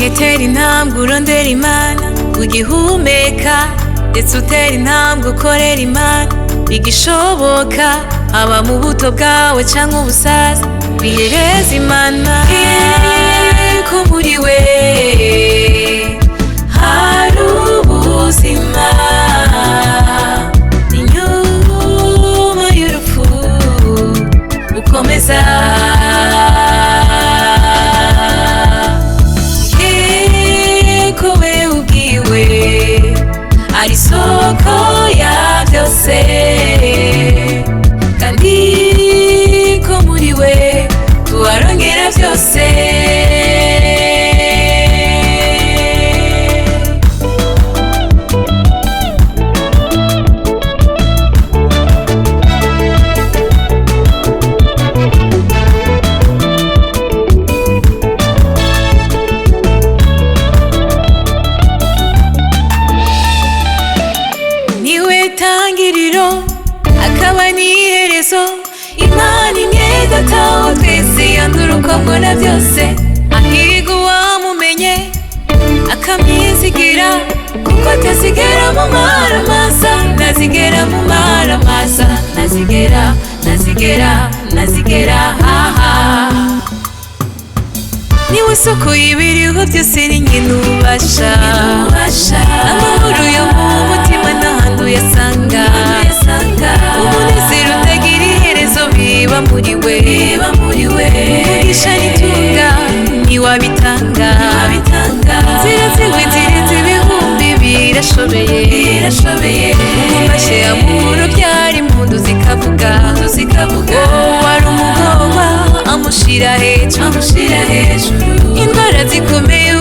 gihe ter'intambwe urondera Imana ugihumeka, ndetse ter'intambwe ukorera Imana bigishoboka, haba mu buto bwawe canke ubusaza bihereza Imana. Ko muri we hari ubuzima, inyuma y'urupfu ukomeza. Ko we ubwiwe arisoko ya vyose, kandi ko muri we tuharongera vyose. Akaba n'iherezo, Imana imwe Data wa twese, yandura uko mbona byose. Ahiga uwamumenye akamwizigira, kuko atazigera mu maramaza, ntazigera mu maramaza, ntazigera haha. Niwe soko y'ibiriho byose, ni nyina ubasha, amahoro yo mu mutima n'ahandi uyasanga, umunezero utagira iherezo biba muri we, umugisha n'itunga ntiwabitanga, nzira ziwe zirenze ibihumbi birashobeye, umufashe amuro byari impundu zikavuga, wari umugoma amushira hejuru, indwara zikomeye